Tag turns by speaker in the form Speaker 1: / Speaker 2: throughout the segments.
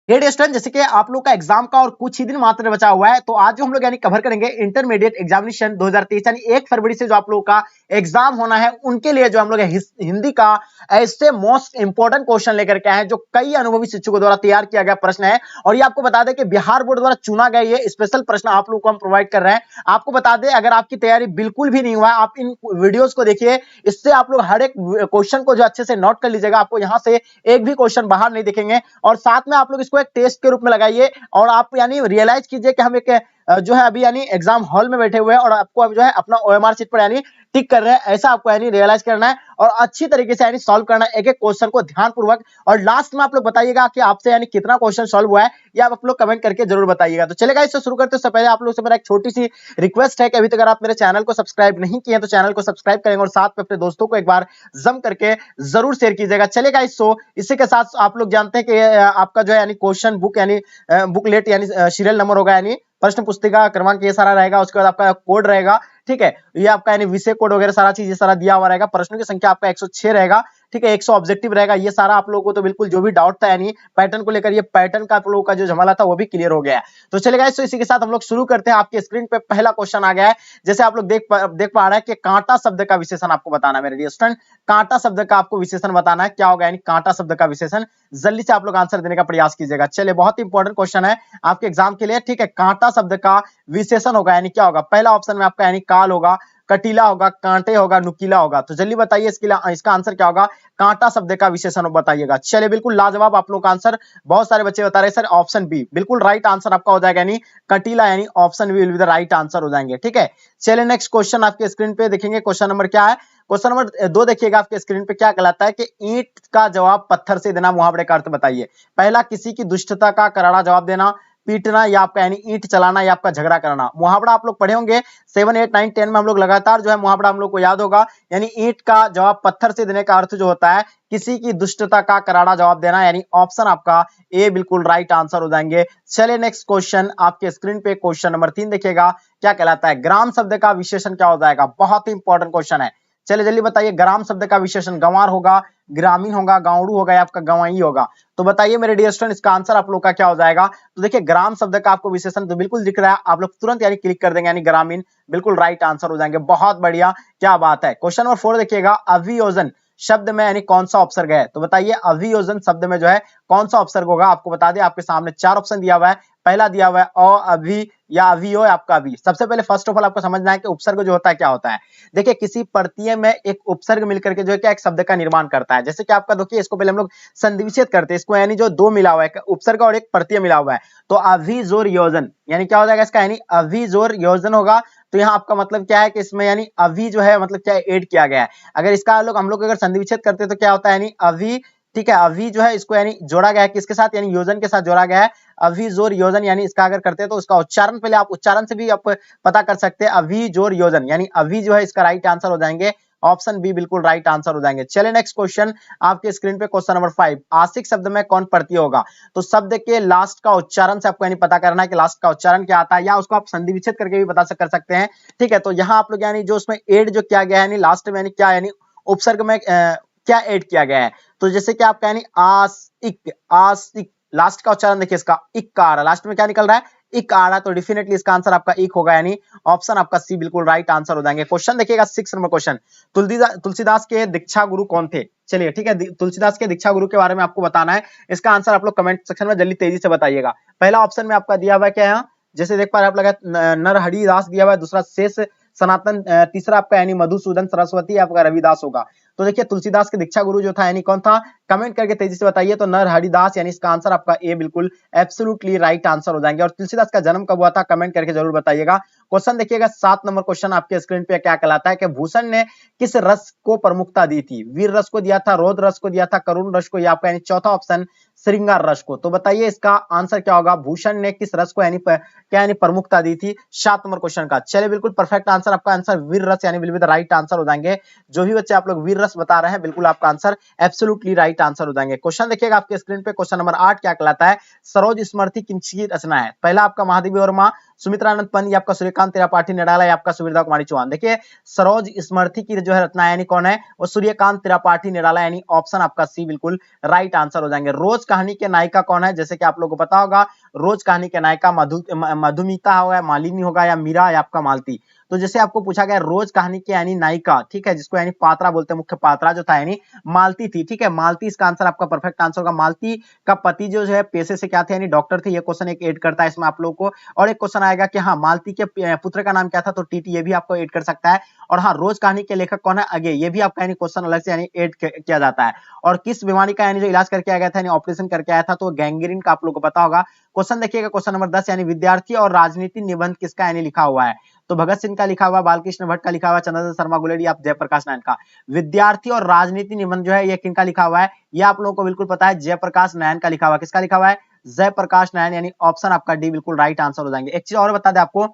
Speaker 1: ये स्टूडेंट जैसे कि आप लोग का एग्जाम का और कुछ ही दिन मात्र बचा हुआ है, तो आज जो हम लोग यानी कवर करेंगे इंटरमीडिएट एग्जामिनेशन 2023 यानी 1 फरवरी से जो आप लोगों का एग्जाम होना है उनके लिए जो हम लोग हिंदी का ऐसे मोस्ट इंपोर्टेंट क्वेश्चन लेकर के आए हैं जो कई अनुभवी शिक्षकों द्वारा तैयार किया गया प्रश्न है। और ये आपको बता दें कि बिहार बोर्ड द्वारा चुना गया ये स्पेशल प्रश्न आप लोग को हम प्रोवाइड कर रहे हैं। आपको बता दें अगर आपकी तैयारी बिल्कुल भी नहीं हुआ है, आप इन वीडियोस को देखिए, इससे आप लोग हर एक क्वेश्चन को जो अच्छे से नोट कर लीजिएगा, आपको यहाँ से एक भी क्वेश्चन बाहर नहीं दिखेंगे। और साथ में आप लोग इसको एक टेस्ट के रूप में लगाइए और आप यानी रियलाइज कीजिए कि हम एक जो है अभी यानी एग्जाम हॉल में बैठे हुए हैं और आपको अब जो है अपना ओएमआर शीट पर यानी टिक कर रहे हैं, ऐसा आपको यानी रियलाइज करना है और अच्छी तरीके से यानी सॉल्व करना है एक एक क्वेश्चन को ध्यानपूर्वक। और लास्ट में आप लोग बताइएगा कि आपसे यानी कितना क्वेश्चन सॉल्व हुआ है, या आप लोग कमेंट करके जरूर बताइएगा। तो चलेगा, इससे शुरू करते उससे पहले आप लोग से मेरा एक छोटी सी रिक्वेस्ट है कि अभी तक अगर आप मेरे चैनल को सब्सक्राइब नहीं किए तो चैनल को सब्सक्राइब करेंगे और साथ में अपने दोस्तों को एक बार जम करके जरूर शेयर कीजिएगा। चलेगा, इसी के साथ आप लोग जानते हैं कि आपका जो है यानी क्वेश्चन बुक यानी बुकलेट यानी सीरियल नंबर होगा, यानी प्रश्न पुस्तिका क्रमांक ये सारा रहेगा, उसके बाद आपका कोड रहेगा, ठीक है, ये आपका यानी विषय कोड वगैरह सारा चीज ये सारा दिया हुआ रहेगा। प्रश्नों की संख्या आपका 106 रहेगा, ठीक है, 100 ऑब्जेक्टिव रहेगा। ये सारा आप लोगों को तो बिल्कुल जो भी डाउट था यानी पैटर्न को लेकर, ये पैटर्न का आप लोगों का जो झमेला था वो भी क्लियर हो गया है। तो चलेगा, इसी के साथ हम लोग शुरू करते हैं। आपके स्क्रीन पे पहला क्वेश्चन आ गया है, जैसे आप लोग देख पा रहे हैं कि कांटा शब्द का विशेषण आपको बताना है मेरे डियर स्टूडेंट। कांटा शब्द का आपको विशेषण बताना है, क्या होगा यानी कांटा शब्द का विशेषण। जल्दी से आप लोग आंसर देने का प्रयास कीजिएगा। चलिए, बहुत इंपॉर्टेंट क्वेश्चन है आपके एग्जाम के लिए, ठीक है। कांटा शब्द का विशेषण होगा यानी क्या होगा, पहला ऑप्शन में आपका यानी काल होगा, कटीला होगा, कांटे होगा, नुकीला होगा। तो जल्दी बताइए इसका आंसर क्या होगा, कांटा शब्द का विशेषण बताइएगा। चलिए, बिल्कुल लाजवाब आप लोग का आंसर, बहुत सारे बच्चे बता रहे हैं सर ऑप्शन बी, बिल्कुल राइट आंसर आपका हो जाएगा, यानी कटीला, यानी option B will be the right answer हो जाएंगे, ठीक है। चलिए, नेक्स्ट क्वेश्चन आपके स्क्रीन पे देखेंगे, क्वेश्चन नंबर क्या है, क्वेश्चन नंबर 2 देखिएगा आपके स्क्रीन पे, क्या कहलाता है कि ईंट का जवाब पत्थर से देना, मुहावरे का अर्थ बताइए। पहला, किसी की दुष्टता का करारा जवाब देना, पीटना या आपका यानी ईंट चलाना या आपका झगड़ा करना। मुहावरा आप लोग पढ़े होंगे 7, 8, 9, 10 में, हम लोग लगातार जो है मुहावरा हम लोग को याद होगा, यानी ईंट का जवाब पत्थर से देने का अर्थ जो होता है किसी की दुष्टता का करारा जवाब देना, यानी ऑप्शन आपका ए बिल्कुल राइट आंसर हो जाएंगे। चलिए, नेक्स्ट क्वेश्चन आपके स्क्रीन पे, क्वेश्चन नंबर 3 देखिएगा, क्या कहलाता है, ग्राम शब्द का विशेषण क्या हो जाएगा। बहुत ही इंपॉर्टेंट क्वेश्चन है, चलिए जल्दी बताइए, ग्राम शब्द का विशेषण गंवार होगा, ग्रामीण होगा, गांवड़ू होगा या आपका गंवाई होगा। तो बताइए मेरे डियर स्टूडेंट, इसका आंसर आप लोग का क्या हो जाएगा। तो देखिए, ग्राम शब्द का आपको विशेषण तो बिल्कुल दिख रहा है, आप लोग तुरंत यानी क्लिक कर देंगे, यानी ग्रामीण, बिल्कुल राइट आंसर हो जाएंगे। बहुत बढ़िया, क्या बात है। क्वेश्चन नंबर 4 देखिएगा, अभियोजन शब्द में यानी कौन सा उपसर्ग है। तो बताइए अभियोजन शब्द में जो है कौन सा उपसर्ग होगा। आपको बता दें, आपके सामने 4 ऑप्शन दिया हुआ है, पहला दिया हुआ है अ, अभि या अभियो या आपका अभी। सबसे पहले फर्स्ट ऑफ ऑल आपको समझना है कि उपसर्ग जो होता है क्या होता है। देखिए, किसी प्रत्यय में एक उपसर्ग मिलकर के जो है क्या एक शब्द का निर्माण करता है। जैसे कि आपका देखिए, इसको पहले हम लोग संधि विच्छेद करते हैं, इसको यानी जो 2 मिला हुआ है, उपसर्ग और एक प्रत्यय मिला हुआ है, तो अभिजोर योजन यानी क्या हो जाएगा इसका, यानी अभिजोर योजन होगा। तो यहाँ आपका मतलब क्या है कि इसमें यानी अभी जो है मतलब क्या ऐड किया गया है। अगर इसका हम लोग अगर संधि विच्छेद करते हैं तो क्या होता है, यानी अभी, ठीक है, अभी जो है इसको यानी जोड़ा गया है किसके साथ, यानी योजन के साथ जोड़ा गया है, अभी जोर योजन। यानी इसका अगर करते हैं तो उसका उच्चारण पहले आप उच्चारण से भी आप पता कर सकते हैं, अभी जोर योजन, यानी अभी जो है इसका राइट आंसर हो जाएंगे, ऑप्शन बी बिल्कुल राइट आंसर हो जाएंगे। चलिए, नेक्स्ट क्वेश्चन आपके स्क्रीन पे, क्वेश्चन नंबर 5, आशिक शब्द में कौन प्रत्यय होगा। तो शब्द के लास्ट का उच्चारण से आपको यानी पता करना है कि लास्ट का उच्चारण क्या आता है, या उसको आप संधि विच्छेद करके भी कर सकते हैं, ठीक है। तो यहाँ आप लोग यानी जो उसमें एड जो किया गया है, यानी लास्ट में यानी क्या, यानी उपसर्ग में क्या ऐड किया गया है। तो जैसे कि आपका यानी आशिक, आशिक लास्ट का उच्चारण देखिए, इसका इक का आ रहा है, लास्ट में क्या निकल रहा है, इक आ रहा है, तो डेफिनेटली इसका आंसर आपका इक होगा, यानी ऑप्शन आपका सी बिल्कुल राइट आंसर हो जाएंगे। क्वेश्चन देखिएगा 6 नंबर क्वेश्चन, तुलसीदास के दीक्षा गुरु कौन थे। चलिए, ठीक है, तुलसीदास के दीक्षा गुरु के बारे में आपको बताना है, इसका आंसर आप लोग कमेंट सेक्शन में जल्दी तेजी से बताइएगा। पहला ऑप्शन में आपका दिया हुआ है क्या है, जैसे देख पा रहे आप लोग, नरहरि दास दिया हुआ है, दूसरा शेष सनातन, तीसरा आपका यानी मधुसूदन सरस्वती, आपका रविदास होगा। तो देखिए, तुलसीदास के दीक्षा गुरु जो था यानी कौन था, कमेंट करके तेजी से बताइए। तो नरहरिदास, यानी इसका आंसर आपका ए बिल्कुल एब्सोल्युटली राइट आंसर हो जाएंगे। और तुलसीदास का जन्म कब हुआ था, कमेंट करके जरूर बताइएगा। क्वेश्चन देखिएगा 7 नंबर क्वेश्चन आपके स्क्रीन पे, क्या कहलाता है कि भूषण ने किस रस को प्रमुखता दी थी। वीर रस को दिया था, रौद्र रस को दिया था, करुण रस को, या आपका यानी चौथा ऑप्शन श्रृंगार रस को। तो बताइए इसका आंसर क्या होगा, भूषण ने किस रस को यानी क्या यानी प्रमुखता दी थी, 7 नंबर क्वेश्चन का। चलिए, बिल्कुल परफेक्ट आंसर, आपका आंसर वीर रस यानी will be the right answer हो जाएंगे। जो भी बच्चे आप लोग वीर रस बता रहे हैं, बिल्कुल आपका आंसर एब्सोल्युटली राइट आंसर हो जाएंगे। क्वेश्चन देखिएगा आपके स्क्रीन पे, क्वेश्चन नंबर 8 क्या कहलाता है, सरोज स्मृति किसकी रचना है। पहला आपका महादेवी वर्मा, सुमित्रानंद पंत, या आपका सूर्यकांत त्रिपाठी निराला, या आपका सुविधा कुमारी चौहान। देखिए, सरोज स्मृति की जो है रचना यानी कौन है, वो सूर्यकांत त्रिपाठी निराला, यानी ऑप्शन आपका सी बिल्कुल राइट आंसर हो जाएंगे। रोज कहानी के नायिका कौन है? जैसे कि आप लोगों को पता होगा, रोज कहानी के नायिका मधुमिता होगा, मालिनी होगा, या मीरा, या आपका मालती। तो जैसे आपको पूछा गया रोज कहानी की यानी नायिका, ठीक है, जिसको यानी पात्रा बोलते हैं, मुख्य पात्रा जो था यानी मालती थी, ठीक है, मालती इसका आंसर आपका परफेक्ट आंसर होगा। मालती का पति जो है पेशे से क्या थे, यानी डॉक्टर थे। ये क्वेश्चन एक ऐड करता है इसमें आप लोगों को। और एक क्वेश्चन आएगा कि हाँ मालती के पुत्र का नाम क्या था, तो टीटी, ये भी आपको ऐड कर सकता है। और हाँ रोज कहानी के लेखक कौन है, अगे, ये भी आपका यानी क्वेश्चन अलग से यानी ऐड किया जाता है। और किस बीमारी का यानी जो इलाज करके आया था, यानी ऑपरेशन करके आया था, तो गैंग्रीन का आप लोगों को पता होगा। क्वेश्चन देखिएगा क्वेश्चन नंबर 10, यानी विद्यार्थी और राजनीति निबंध किसका यानी लिखा हुआ है? तो भगत सिंह का लिखा हुआ, बालकृष्ण भट्ट का लिखा हुआ, चंद्रशेखर शर्मा गुलेरी, आप जयप्रकाश नारायण का। विद्यार्थी और राजनीति निबंध जो है ये किनका लिखा हुआ है? ये आप लोगों को बिल्कुल पता है, जयप्रकाश नारायण का लिखा हुआ है। किसका लिखा हुआ है? जयप्रकाश नारायण, यानी ऑप्शन आपका डी बिल्कुल राइट आंसर हो जाएंगे। एक चीज और बता दें आपको,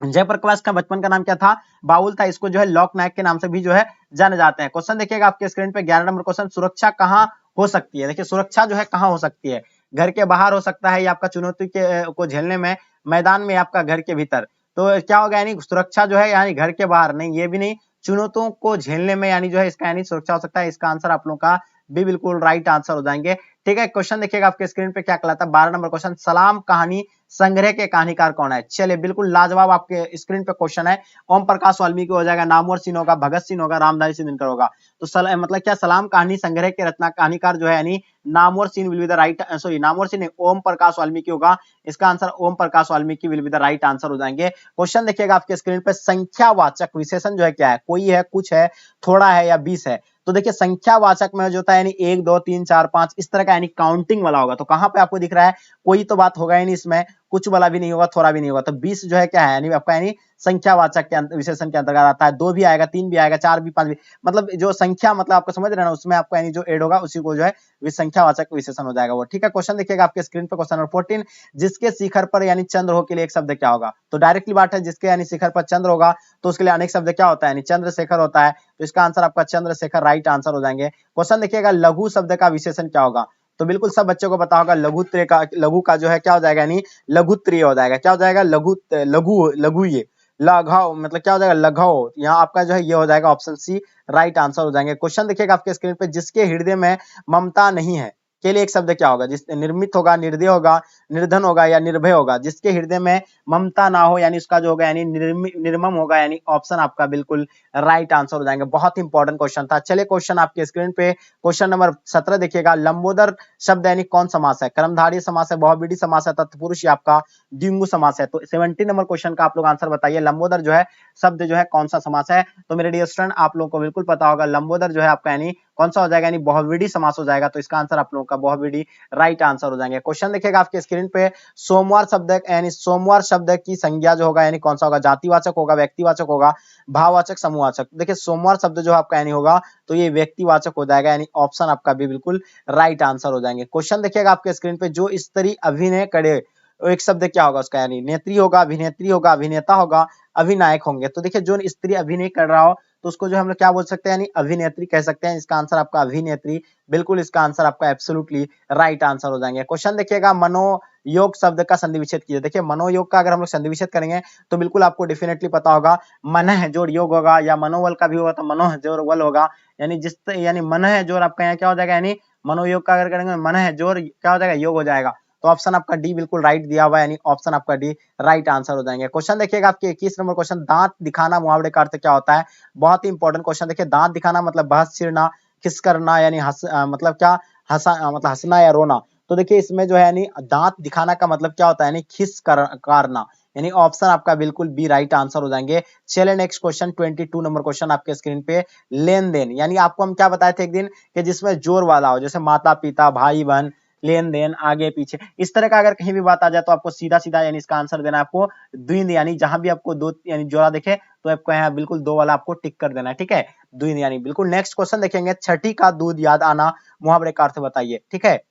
Speaker 1: जयप्रकाश का बचपन का नाम क्या था? बाउल था। इसको जो है लोक नायक के नाम से भी जो है जाने जाते हैं। क्वेश्चन देखिएगा आपके स्क्रीन पे 11 नंबर क्वेश्चन, सुरक्षा कहाँ हो सकती है? देखिए सुरक्षा जो है कहाँ हो सकती है? घर के बाहर हो सकता है, या आपका चुनौती के को झेलने में मैदान में, आपका घर के भीतर। तो क्या होगा, यानी सुरक्षा जो है यानी घर के बाहर नहीं, ये भी नहीं, चुनौतियों को झेलने में यानी जो है इसका यानी सुरक्षा हो सकता है। इसका आंसर आप लोगों का भी बिल्कुल राइट आंसर हो जाएंगे। ठीक है, क्वेश्चन देखिएगा आपके स्क्रीन पे क्या कहलाता है, 12 नंबर क्वेश्चन, सलाम कहानी संग्रह के कहानीकार कौन है? चलिए बिल्कुल लाजवाब आपके स्क्रीन पे क्वेश्चन है। ओम प्रकाश वाल्मीकि हो जाएगा, नामवर सिंह होगा, भगत सिंह होगा, रामधारी सिंह दिनकर होगा। तो मतलब क्या सलाम कहानी संग्रह के रचना कहानीकार जो है यानी Namvar Singh will be the right, sorry Namvar Singh नहीं, ओम प्रकाश वाल्मीकि होगा। इसका answer Om Prakash Valmiki will be the right answer हो जाएंगे। क्वेश्चन देखिएगा आपके स्क्रीन पे, संख्यावाचक विशेषण जो है क्या है? कोई है, कुछ है, थोड़ा है, या 20 है? तो देखिए संख्यावाचक में जो होता है यानी 1 2 3 4 5 इस तरह का यानी काउंटिंग वाला होगा। तो कहां पे आपको दिख रहा है? कोई तो बात होगा ही नहीं इसमें, कुछ वाला भी नहीं होगा, थोड़ा भी नहीं होगा। तो 20 जो है क्या है, यानी आपका यानी संख्यावाचक के विशेषण के अंतर्गत आता है। 2 भी आएगा, 3 भी आएगा, 4 भी, 5 भी, मतलब जो संख्या, मतलब आपको समझ रहे हैं ना, उसमें आपको यानी जो ऐड होगा उसी को जो है संख्यावाचक विशेषण हो जाएगा वो। ठीक है, क्वेश्चन देखिएगा आपके स्क्रीन पे क्वेश्चन नंबर 14, जिसके शिखर पर यानी चंद्र हो के लिए एक शब्द क्या होगा? तो डायरेक्टली बात है, जिसके यानी शिखर पर चंद्र होगा तो उसके लिए अनेक शब्द क्या होता है, यानी चंद्रशेखर होता है। तो इसका आंसर आपका चंद्रशेखर राइट आंसर हो जाएंगे। क्वेश्चन देखिएगा, लघु शब्द का विशेषण क्या होगा? तो बिल्कुल सब बच्चों को पता होगा, लघु का जो है क्या हो जाएगा, यानी लघुत्रीय हो जाएगा। क्या हो जाएगा? लघु लघु लघु ये लघव, मतलब क्या हो जाएगा? लघव। यहाँ आपका जो है ये हो जाएगा ऑप्शन सी राइट आंसर हो जाएंगे। क्वेश्चन देखिएगा आपके स्क्रीन पे, जिसके हृदय में ममता नहीं है के लिए एक शब्द क्या होगा? जिस निर्मित होगा, निर्दय होगा, निर्धन होगा, या निर्भय होगा? जिसके हृदय में ममता ना हो यानी उसका जो होगा यानी निर्मम होगा, यानी ऑप्शन आपका बिल्कुल राइट आंसर हो जाएंगे। बहुत इंपॉर्टेंट क्वेश्चन था। चलिए क्वेश्चन आपके स्क्रीन पे क्वेश्चन नंबर 17 देखिएगा, लंबोदर शब्द यानी कौन समास है? कर्मधारय समास है, बहुव्रीहि समास है, तत्पुरुष, या आपका द्विगु समास है? तो 70 नंबर क्वेश्चन का आप लोग आंसर बताइए, लंबोदर जो है शब्द जो है कौन सा समास है? तो मेरे डियर स्टूडेंट आप लोगों को बिल्कुल पता होगा, लंबोदर जो है आपका यानी कौन सा हो जाएगा, यानी बहुव्रीहि समास हो जाएगा। तो इसका आंसर आप लोगों का बहुव्रीहि राइट आंसर हो जाएंगे। क्वेश्चन देखिएगा आपके स्क्रीन पे, सोमवार शब्द यानी सोमवार शब्द की संज्ञा जो होगा यानी कौन सा होगा? जातिवाचक होगा, व्यक्तिवाचक होगा, भाववाचक, समूहवाचक? देखिए सोमवार शब्द जो आपका यानी होगा तो ये व्यक्तिवाचक हो जाएगा, यानी ऑप्शन आपका भी बिल्कुल राइट आंसर हो जाएंगे। क्वेश्चन देखिएगा आपके स्क्रीन पे, जो स्त्री अभिनय करे एक शब्द क्या होगा उसका? यानी नेत्री होगा, अभिनेत्री होगा, अभिनेता होगा, अभिनायक होंगे। तो देखिए जो स्त्री अभिनय कर रहा हो तो उसको जो हम लोग क्या बोल सकते हैं, यानी अभिनेत्री कह सकते हैं। इसका आंसर आपका अभिनेत्री, बिल्कुल इसका आंसर आपका एब्सोल्युटली राइट आंसर हो जाएंगे। क्वेश्चन देखिएगा, मनोयोग शब्द का संधि विच्छेद कीजिए। देखिए मनोयोग का अगर हम लोग संधि विच्छेद करेंगे तो बिल्कुल आपको डेफिनेटली पता होगा, मन जोड़ योग होगा, या मनोबल का भी होगा तो मनोह जोड़ बल होगा। यानी यानी मन है जोड़ आपका यहाँ क्या हो जाएगा, यानी मनोयोग का अगर करेंगे मन है जोड़ क्या हो जाएगा, योग हो जाएगा। तो ऑप्शन आपका डी बिल्कुल राइट दिया हुआ है, यानी ऑप्शन आपका डी राइट आंसर हो जाएंगे। क्वेश्चन देखिएगा आपके 21 नंबर क्वेश्चन, दांत दिखाना मुहावरे का अर्थ क्या होता है? बहुत ही इंपॉर्टेंट क्वेश्चन। देखिए दांत दिखाना मतलब बहस छिड़ना, खिस करना, यानी मतलब क्या मतलब हंसना या रोना। तो देखिए इसमें जो है यानी दांत दिखाना का मतलब क्या होता है, यानी खिस करना, यानी ऑप्शन आपका बिल्कुल बी राइट आंसर हो जाएंगे। चलिए नेक्स्ट क्वेश्चन 22 नंबर क्वेश्चन आपके स्क्रीन पे, लेन देन, यानी आपको हम क्या बताए थे एक दिन कि जिसमें जोर वाला हो, जैसे माता पिता, भाई बहन, लेन देन, आगे पीछे, इस तरह का अगर कहीं भी बात आ जाए तो आपको सीधा सीधा यानी इसका आंसर देना है आपको द्विंद, यानी जहां भी आपको दो यानी जोड़ा दिखे तो आपको यहाँ बिल्कुल दो वाला आपको टिक कर देना है। ठीक है, द्विंद यानी बिल्कुल। नेक्स्ट क्वेश्चन देखेंगे, छठी का दूध याद आना मुहावरे का अर्थ बताइए। ठीक है,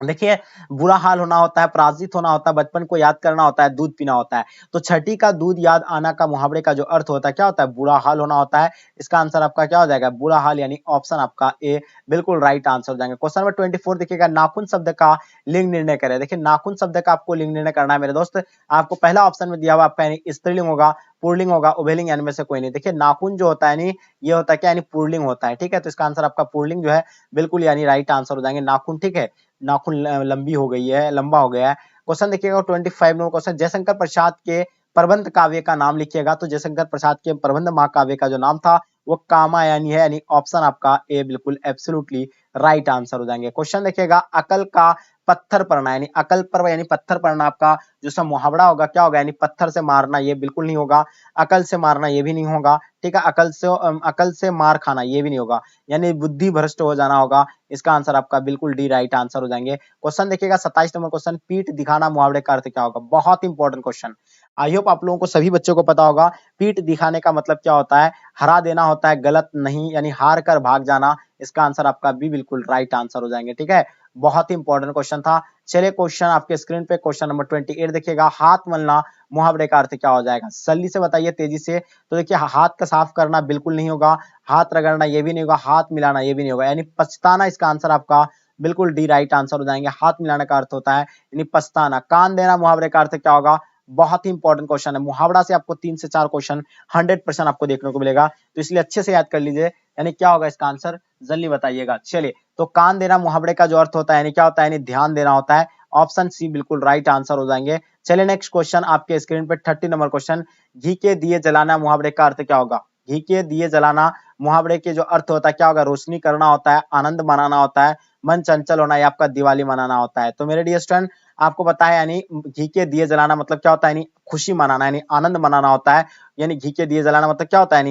Speaker 1: देखिए बुरा हाल होना होता है, पराजित होना होता है, बचपन को याद करना होता है, दूध पीना होता है। तो छठी का दूध याद आना का मुहावरे का जो अर्थ होता है क्या होता है? बुरा हाल होना होता है। इसका आंसर आपका क्या हो जाएगा? बुरा हाल, यानी ऑप्शन आपका ए बिल्कुल राइट आंसर हो जाएंगे। क्वेश्चन नंबर 24 देखिएगा, नाखून शब्द का लिंग निर्णय करें। देखिए नाखून शब्द का आपको लिंग निर्णय करना है मेरे दोस्त। आपको पहला ऑप्शन में दिया हुआ आपका यानी स्त्रीलिंग होगा, पुल्लिंग होगा, उभयलिंग, यानी में से कोई नहीं। देखिए नाखून जो होता है यानी ये होता है क्या, यानी पुल्लिंग होता है। ठीक है, तो इसका आंसर आपका पुल्लिंग जो है बिल्कुल यानी राइट आंसर हो जाएंगे, नाखून। ठीक है, नाखून लंबी हो गई है, लंबा हो गया है। क्वेश्चन देखिएगा 25 नंबर क्वेश्चन, जयशंकर प्रसाद के प्रबंध काव्य का नाम लिखिएगा। तो जयशंकर प्रसाद के प्रबंध महाकाव्य का जो नाम था वो कामायनी है, यानी ऑप्शन आपका ए बिल्कुल एब्सोल्युटली राइट आंसर हो जाएंगे। क्वेश्चन देखिएगा अकल का पत्थर पड़ना, यानी अकल पर यानी पत्थर पड़ना आपका जो सा मुहावरा होगा क्या होगा, यानी पत्थर से मारना, ये बिल्कुल नहीं होगा। अकल से मारना ये भी नहीं होगा, ठीक है। अकल से मार खाना ये भी नहीं होगा, यानी बुद्धि भ्रष्ट हो जाना होगा। इसका आंसर आपका बिल्कुल डी राइट आंसर हो जाएंगे। क्वेश्चन देखिएगा 27 नंबर क्वेश्चन, पीठ दिखाना मुहावरे का अर्थ क्या होगा। बहुत इंपॉर्टेंट क्वेश्चन, आई होप आप लोगों को सभी बच्चों को पता होगा। पीठ दिखाने का मतलब क्या होता है, हरा देना होता है, गलत नहीं, यानी हार कर भाग जाना। इसका आंसर आपका बी बिल्कुल राइट आंसर हो जाएंगे, ठीक है। बहुत ही इंपॉर्टेंट क्वेश्चन था। चलिए क्वेश्चन आपके स्क्रीन पे क्वेश्चन नंबर 28 देखिएगा, हाथ मलना मुहावरे का अर्थ क्या हो जाएगा। जल्दी से बताइए तेजी से। तो देखिए हाथ का साफ करना बिल्कुल नहीं होगा, हाथ रगड़ना ये भी नहीं होगा, हाथ मिलाना ये भी नहीं होगा, यानी पछताना इसका आंसर आपका बिल्कुल डी राइट आंसर हो जाएंगे। हाथ मिलाने का अर्थ होता है यानी पछताना। कान देना मुहावरे का अर्थ क्या होगा, बहुत ही इंपॉर्टेंट क्वेश्चन है। मुहावरा से आपको 3 से 4 क्वेश्चन 100% आपको देखने को मिलेगा, तो इसलिए अच्छे से याद कर लीजिए। यानी क्या होगा इसका आंसर, जल्दी बताइएगा। चलिए, तो कान देना मुहावरे का जो अर्थ होता है यानी क्या होता है, यानी ध्यान देना होता है। ऑप्शन सी बिल्कुल राइट आंसर हो जाएंगे। चलिए नेक्स्ट क्वेश्चन आपके स्क्रीन पे 30 नंबर क्वेश्चन, घी के दिए जलाना मुहावरे का अर्थ क्या होगा। घी के दिए जलाना मुहावरे के जो अर्थ होता है क्या होगा, रोशनी करना होता है, आनंद मनाना होता है, मन चंचल होना या आपका दिवाली मनाना होता है। तो मेरे डियर स्टूडेंट आपको पता है यानी घी के दिए जलाना मतलब क्या होता है, यानी खुशी मनाना, यानी आनंद मनाना होता है। यानी घी के दिए जलाना मतलब क्या होता है,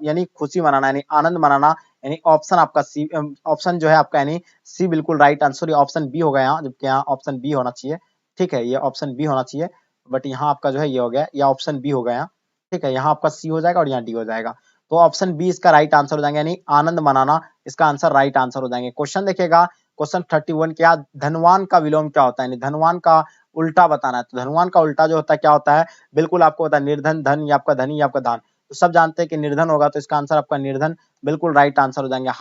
Speaker 1: यानी खुशी मनाना, यानी आनंद मनाना। यानी ऑप्शन आपका सी, ऑप्शन जो है आपका यानी सी बिल्कुल राइट आंसर। ये ऑप्शन बी होगा यहाँ, जबकि यहाँ ऑप्शन बी होना चाहिए, ठीक है। ये ऑप्शन बी होना चाहिए, बट यहाँ आपका जो है ये हो गया, या ऑप्शन बी हो गया, ठीक है। यहाँ आपका सी हो जाएगा और यहाँ डी हो जाएगा। तो ऑप्शन बी इसका राइट आंसर हो जाएगा, यानी आनंद मनाना इसका आंसर राइट आंसर हो जाएंगे। क्वेश्चन देखिएगा क्वेश्चन 31, क्या धनवान का विलोम क्या होता है, यानी धनवान का उल्टा बताना है। तो धनवान का उल्टा जो होता है क्या होता है, बिल्कुल आपको पता है, निर्धन धन या आपका धनी या आपका दान। तो सब जानते हैं कि निर्धन होगा, तो इसका आंसर आपका निर्धन बिल्कुल राइट आंसर हो जाएंगे।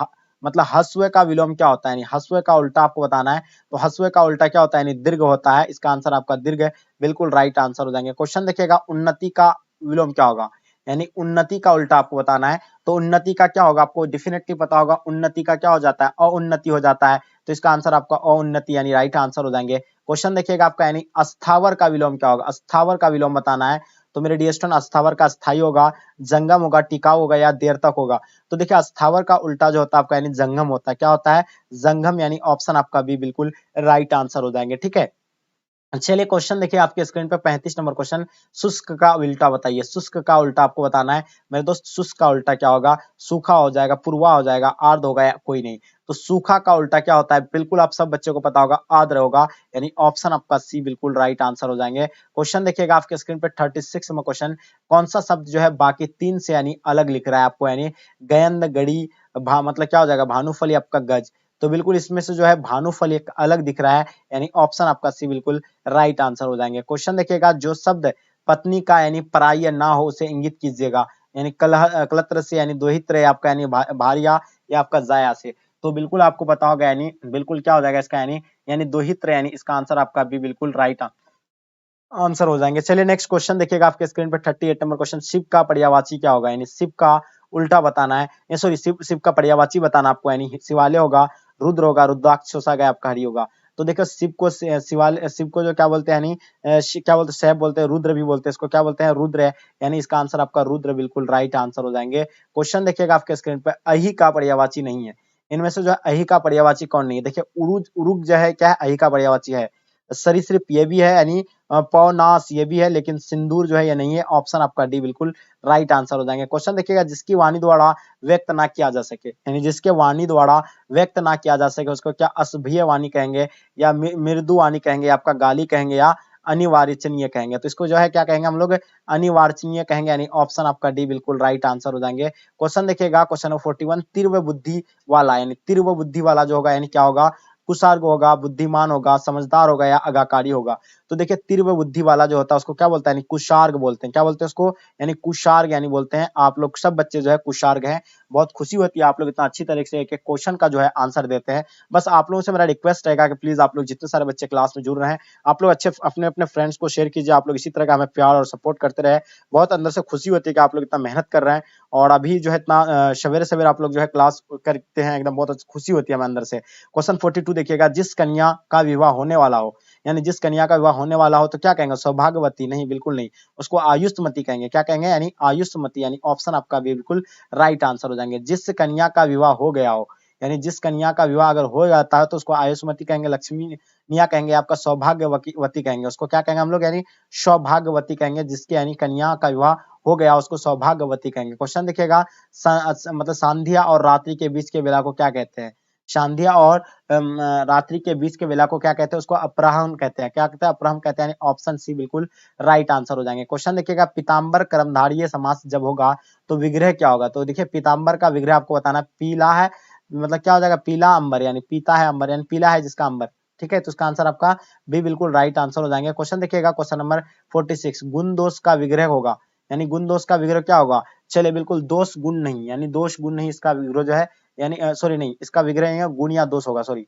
Speaker 1: मतलब हस्वे का विलोम क्या होता है, यानी हस्वे का उल्टा आपको बताना है। तो हस्वे का उल्टा क्या होता है, यानी दीर्घ होता है। इसका आंसर आपका दीर्घ बिल्कुल राइट आंसर हो जाएंगे। क्वेश्चन देखिएगा उन्नति का विलोम क्या होगा, यानी उन्नति का उल्टा आपको बताना है। तो उन्नति का क्या होगा, आपको डेफिनेटली पता होगा, उन्नति का क्या हो जाता है, अउन्नति हो जाता है। तो इसका आंसर आपका अउन्नति यानी राइट आंसर हो जाएंगे। क्वेश्चन देखिएगा आपका यानी अस्थावर का विलोम क्या होगा, अस्थावर का विलोम बताना है। तो मेरे डियर स्टूडेंट अस्थावर का स्थायी होगा, जंगम होगा, टिकाऊ होगा या देर तक होगा। तो देखिए अस्थावर का उल्टा जो होता है आपका यानी जंगम होता है, क्या होता है, जंगम, यानी ऑप्शन आपका भी बिल्कुल राइट आंसर हो जाएंगे, ठीक है। चलिए क्वेश्चन देखिए आपके स्क्रीन पे 35 नंबर क्वेश्चन, शुष्क का उल्टा बताइए। शुष्क का उल्टा आपको बताना है मेरे दोस्त। शुष्क का उल्टा क्या होगा, सूखा हो जाएगा, पूर्वा हो जाएगा, आर्द्र होगा या कोई नहीं। तो सूखा का उल्टा क्या होता है, बिल्कुल आप सब बच्चों को पता होगा, आर्द्र होगा, यानी ऑप्शन आपका सी बिल्कुल राइट आंसर हो जाएंगे। क्वेश्चन देखिएगा आपके स्क्रीन पे 36 नंबर क्वेश्चन, कौन सा शब्द जो है बाकी 3 से यानी अलग लिख रहा है आपको, यानी गयंद गड़ी मतलब क्या हो जाएगा, भानुफली आपका गज। तो बिल्कुल इसमें से जो है भानुफल एक अलग दिख रहा है, यानी ऑप्शन आपका सी बिल्कुल राइट आंसर हो जाएंगे। क्वेश्चन देखिएगा जो शब्द पत्नी का यानी पराय ना हो उसे इंगित कीजिएगा, यानी कलत्र से, यानी दोहित्र आपका यानी भारिया या आपका जाया से। तो बिल्कुल आपको पता होगा, यानी बिल्कुल क्या हो जाएगा इसका, यानी दोहित्र, यानी इसका आंसर आपका भी बिल्कुल राइट आंसर हो जाएंगे। चलिए नेक्स्ट क्वेश्चन देखिएगा आपके स्क्रीन पर 38 नंबर क्वेश्चन, शिव का पर्यायवाची क्या होगा, यानी शिव का उल्टा बताना है, सॉरी शिव का पर्यायवाची बताना आपको, यानी शिवालय होगा, रुद्र होगा, रुद्राक्ष होगा, आपका हरि होगा। तो देखो शिव को शिव को जो क्या बोलते हैं, यानी क्या बोलते हैं, शैव बोलते हैं, रुद्र भी बोलते हैं, इसको क्या बोलते हैं, रुद्र है, यानी इसका आंसर आपका रुद्र बिल्कुल राइट आंसर हो जाएंगे। क्वेश्चन देखिएगा आपके स्क्रीन पर, अहि का पर्यायवाची नहीं है, इनमें से जो है अहि का पर्यायवाची कौन नहीं है। देखिए उरुज जो है क्या है, अहि का पर्यायवाची है। सरीसृप ये भी है, यानी पौनास ये भी है, लेकिन सिंदूर जो है ये नहीं है। ऑप्शन आपका डी बिल्कुल राइट आंसर हो जाएंगे। क्वेश्चन देखिएगा जिसकी वाणी द्वारा व्यक्त ना किया जा सके, यानी जिसके वाणी द्वारा व्यक्त ना किया जा सके उसको क्या असभ्य वाणी कहेंगे या मृदु वाणी कहेंगे या आपका गाली कहेंगे या अनिवार्यनीय कहेंगे। तो इसको जो है क्या कहेंगे हम लोग, अनिवार्यनीय कहेंगे, यानी ऑप्शन आपका डी बिल्कुल राइट आंसर हो जाएंगे। क्वेश्चन देखिएगा क्वेश्चन नंबर 41, तीव्र बुद्धि वाला, यानी तीव्र बुद्धि वाला जो होगा यानी क्या होगा, कुशार्ग होगा, बुद्धिमान होगा, समझदार होगा या आगाकारी होगा। तो देखिए तीव्र बुद्धि वाला जो होता है उसको क्या बोलते हैं, यानी कुशार्ग बोलते हैं। क्या बोलते हैं उसको, यानी कुशार्ग यानी बोलते हैं। आप लोग सब बच्चे जो है कुशार्ग हैं। बहुत खुशी होती है आप लोग इतना अच्छी तरीके से एक एक क्वेश्चन का जो है आंसर देते हैं। बस आप लोगों से मेरा रिक्वेस्ट रहेगा कि प्लीज आप लोग जितने सारे बच्चे क्लास में जुड़ रहे हैं आप लोग अच्छे अपने अपने फ्रेंड्स को शेयर कीजिए। आप लोग इसी तरह का हमें प्यार और सपोर्ट करते रहे। बहुत अंदर से खुशी होती है कि आप लोग इतना मेहनत कर रहे हैं और अभी जो है इतना सवेरे सवेरे आप लोग जो है क्लास करते हैं, एकदम बहुत खुशी होती है हमें अंदर से। क्वेश्चन 42 देखिएगा जिस कन्या का विवाह होने वाला हो, यानी जिस कन्या का विवाह होने वाला हो तो क्या कहेंगे, सौभाग्यवती नहीं, बिल्कुल नहीं, उसको आयुष्मती कहेंगे। क्या कहेंगे, यानी आयुष्मती, यानी ऑप्शन आपका भी बिल्कुल राइट आंसर हो जाएंगे। जिस कन्या का विवाह हो गया हो, यानी जिस कन्या का विवाह अगर हो जाता है तो उसको आयुष्मती कहेंगे, लक्ष्मी निया कहेंगे, आपका सौभाग्यवती कहेंगे, उसको क्या कहेंगे हम लोग, यानी सौभाग्यवती कहेंगे। जिसके यानी कन्या का विवाह हो गया उसको सौभाग्यवती कहेंगे। क्वेश्चन देखिएगा, मतलब संध्या और रात्रि के बीच के बेला को क्या कहते हैं, संध्या और रात्रि के बीच के बेला को क्या कहते हैं, उसको अपराह्न कहते हैं। क्या कहते हैं, अपराह्न कहते हैं। ऑप्शन सी बिल्कुल राइट आंसर हो जाएंगे। क्वेश्चन देखिएगा, पीताम्बर कर्मधारय समास जब होगा तो विग्रह क्या होगा। तो देखिए पीताम्बर का विग्रह आपको बताना, पीला है मतलब क्या हो जाएगा, पीला अंबर, यानी पीता है अंबर, यानी पीला है जिसका अंबर, ठीक है। तो इसका आंसर आपका बी बिल्कुल राइट आंसर हो जाएंगे। क्वेश्चन देखिएगा, क्वेश्चन नंबर 46, गुण दोष का विग्रह होगा, यानी गुण दोष का विग्रह क्या होगा। चलिए बिल्कुल दोष गुण नहीं, यानी दोष गुण नहीं, इसका विग्रह जो है यानी सॉरी नहीं, इसका विग्रह नहीं है, गुण या दोष होगा, सॉरी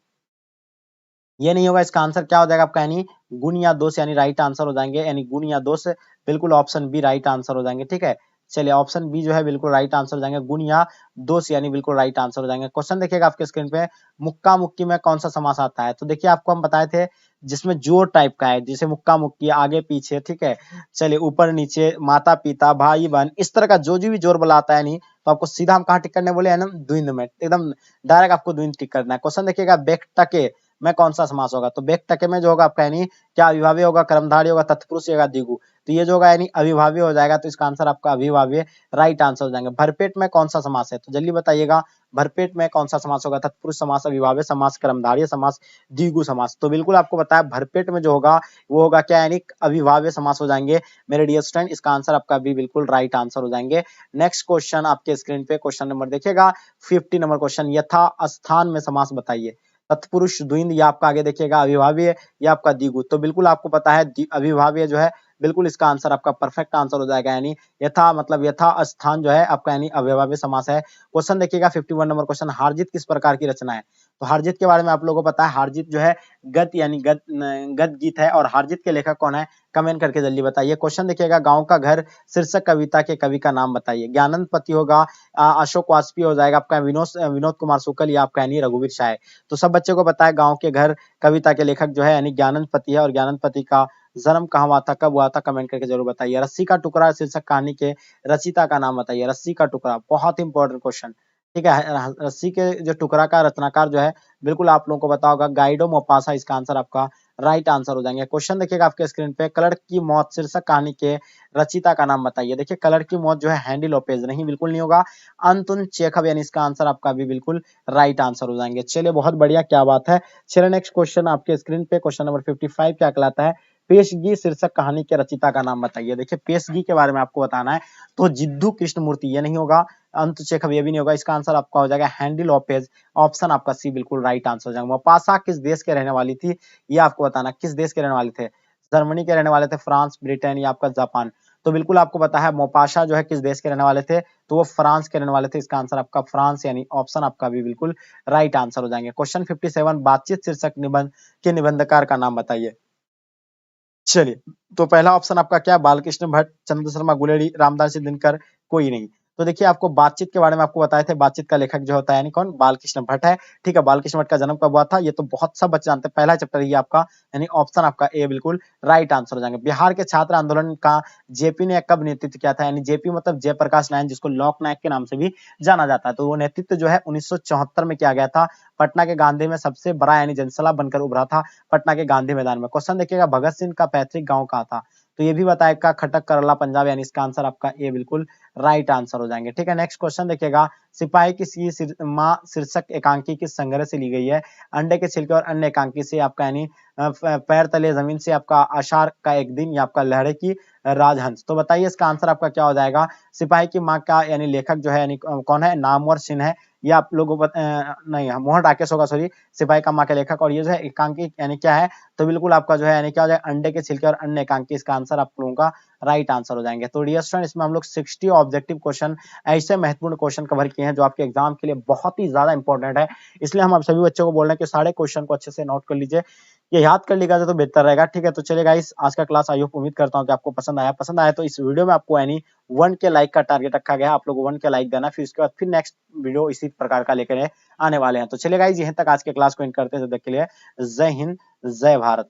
Speaker 1: ये नहीं होगा। इसका आंसर क्या हो जाएगा आपका, यानी गुण या दोष, यानी राइट आंसर हो जाएंगे, यानी गुण या दोष, बिल्कुल ऑप्शन बी राइट आंसर हो जाएंगे, ठीक है। चलिए ऑप्शन बी जो है बिल्कुल राइट आंसर हो जाएंगे, गुण या दोष यानी बिल्कुल राइट आंसर हो जाएंगे। क्वेश्चन देखिएगा आपके स्क्रीन पे, मुक्का मुक्की में कौन सा समास आता है। तो देखिए आपको हम बताए थे जिसमें जोर टाइप का है, जैसे मुक्का मुक्की, आगे पीछे, ठीक है। चलिए ऊपर नीचे, माता पिता, भाई बहन, इस तरह का जो भी जोर वाला आता है नहीं, तो आपको सीधा हम कहाँ टिक करने बोले, है ना, द्विंद में, एकदम डायरेक्ट आपको द्विंद टिक करना है। क्वेश्चन देखिएगा, बेकटके में कौन सा समास होगा। तो बेकटके में जो होगा आपका यानी क्या अविभाज्य होगा, कर्मधारय होगा, तत्पुरुष होगा, द्विगु। तो ये जो होगा यानी अविभाज्य हो जाएगा, तो इसका आंसर आपका अविभाज्य राइट आंसर हो जाएंगे। भरपेट में कौन सा समास है, तो जल्दी बताइएगा, भरपेट में कौन सा समास होगा, तत्पुरुष समास, अविभाज्य समास, कर्मधारय समास, द्विगु समास। तो बिल्कुल आपको बताया भरपेट में जो होगा वो होगा क्या, यानी अविभाज्य समास हो जाएंगे मेरे डियर स्टूडेंट। इसका आंसर आपका भी बिल्कुल राइट आंसर हो जाएंगे। नेक्स्ट क्वेश्चन आपके स्क्रीन पे, क्वेश्चन नंबर देखिएगा 50 नंबर क्वेश्चन, यथा स्थान में समास बताइए। तत्पुरुष द्विंद, या आपका आगे देखिएगा अविभाज्य या आपका द्विगु। तो बिल्कुल आपको पता है अविभाज्य जो है बिल्कुल इसका आंसर आपका परफेक्ट आंसर हो जाएगा, यानी यथा मतलब यथा स्थान जो है आपका यानी अव्ययभावी समास है। क्वेश्चन देखिएगा 51 नंबर क्वेश्चन, हारजीत किस प्रकार की रचना है। तो हारजीत के बारे में आप लोगों को पता है, हारजीत जो है गद यानी गद गीत है, और हारजीत के लेखक कौन है, कमेंट करके जल्दी बताइए। क्वेश्चन देखिएगा, गांव का घर शीर्षक कविता के कवि का नाम बताइए। ज्ञानंद पति होगा, अशोक वाजपेयी हो जाएगा, आपका विनोद कुमार शुक्ल, या आपका यानी रघुवीर शाह। तो सब बच्चों को पता है गांव के घर कविता के लेखक जो है यानी ज्ञानंद पति है, और ज्ञानंद पति का जन्म कहाँ हुआ था, कब हुआ था, कमेंट करके जरूर बताइए। रस्सी का टुकड़ा शीर्षक कहानी के रचिता का नाम बताइए। रस्सी का टुकड़ा बहुत इंपॉर्टेंट क्वेश्चन, ठीक है। रस्सी के जो टुकड़ा का रचनाकार जो है बिल्कुल आप लोगों को पता होगा, गाइडो मोपासा, इसका आंसर आपका राइट आंसर हो जाएंगे। क्वेश्चन देखिएगा आपके स्क्रीन पे, कलर की मौत शीर्षक कहानी के रचिता का नाम बताइए। देखिए कलर की मौत जो है हैंडी लोपेज, नहीं बिल्कुल नहीं होगा, अंतुन चेखव, यानी इसका आंसर आपका भी बिल्कुल राइट आंसर हो जाएंगे। चलिए बहुत बढ़िया, क्या बात है। चलिए नेक्स्ट क्वेश्चन आपके स्क्रीन पे, क्वेश्चन नंबर 55 क्या कहलाता है, पेशगी शीर्षक कहानी के रचिता का नाम बताइए। देखिए पेशगी के बारे में आपको बताना है, तो जिद्दू कृष्णमूर्ति ये नहीं होगा, अंत चेखव ये भी नहीं होगा, इसका आंसर आपका हो जाएगा हैंडी लोपेज, ऑप्शन आपका सी बिल्कुल राइट आंसर हो जाएगा। मोपासा किस देश के रहने वाली थी, ये आपको बताना, किस देश के रहने वाले थे, जर्मनी के रहने वाले थे, फ्रांस, ब्रिटेन, या आपका जापान। तो बिल्कुल आपको पता है मोपासा जो है किस देश के रहने वाले थे, तो वो फ्रांस के रहने वाले थे, इसका आंसर आपका फ्रांस, यानी ऑप्शन आपका भी बिल्कुल राइट आंसर हो जाएंगे। क्वेश्चन 57, बातचीत शीर्षक निबंध के निबंधकार का नाम बताइए। चलिए तो पहला ऑप्शन आपका क्या, बालकृष्ण भट्ट, चंद्र शर्मा गुलेरी, रामदास दिनकर, कोई नहीं। तो देखिए आपको बातचीत के बारे में आपको बताए थे, बातचीत का लेखक जो होता है यानी कौन, बालकृष्ण भट्ट है, ठीक है। बालकृष्ण भट्ट का जन्म कब हुआ था, ये तो बहुत सब बच्चे जानते हैं, पहला चैप्टर ये आपका, यानी ऑप्शन आपका ए बिल्कुल राइट आंसर हो जाएंगे। बिहार के छात्र आंदोलन का जेपी ने कब नेतृत्व किया था, यानी जेपी मतलब जयप्रकाश नारायण, जिसको लोक नायक के नाम से भी जाना जाता है। तो वो नेतृत्व जो है 1974 में किया गया था, पटना के गांधी में सबसे बड़ा यानी जनसभा बनकर उभरा था पटना के गांधी मैदान में। क्वेश्चन देखिएगा, भगत सिंह का पैतृक गांव कहाँ था, तो ये भी बताएगा, खटक करला पंजाब, यानी इसका आंसर आपका ए बिल्कुल राइट आंसर हो जाएंगे, ठीक है। नेक्स्ट क्वेश्चन देखिएगा, सिपाही की मां शीर्षक एकांकी किस संग्रह से ली गई है। अंडे के छिलके और अन्य एकांकी से, आपका यानी पैर तले जमीन से, आपका आषाढ़ का एक दिन, या आपका लहरे की राजहंस। तो बताइए इसका आंसर आपका क्या हो जाएगा। सिपाही की मां का यानी लेखक जो है यानी कौन है, नामवर सिंह है, या आप लोगों को नहीं मोहन राकेश होगा, सॉरी, सिपाही का मां के लेखक। और ये जो है एकांकी यानी क्या है, तो बिल्कुल आपका जो है यानी क्या हो जाएगा, अंडे के छिलके और अन्य एकांकी, इसका आंसर आप लोगों का राइट आंसर हो जाएंगे। तो डियर स्टूडेंट, इसमें हम लोग 60 ऑब्जेक्टिव क्वेश्चन, ऐसे महत्वपूर्ण क्वेश्चन कवर किए हैं जो आपके एग्जाम के लिए बहुत ही ज्यादा इंपॉर्टेंट है। इसलिए हम आप सभी बच्चों को बोल रहे हैं कि सारे क्वेश्चन को अच्छे से नोट कर लीजिए, ये याद कर लीजिएगा तो बेहतर रहेगा। ठीक है, तो चलिए गाइस आज का क्लास आई होप उम्मीद करता हूँ कि आपको पसंद आया तो इस वीडियो में आपको यानी 1 के लाइक का टारगेट रखा गया है। आप लोग 1 के लाइक देना, फिर उसके बाद फिर नेक्स्ट वीडियो इसी प्रकार का लेकर आने वाले हैं। तो चलिए गाइस यहीं तक आज के क्लास को एंड करते हैं। तब तक के लिए जय हिंद, जय भारत।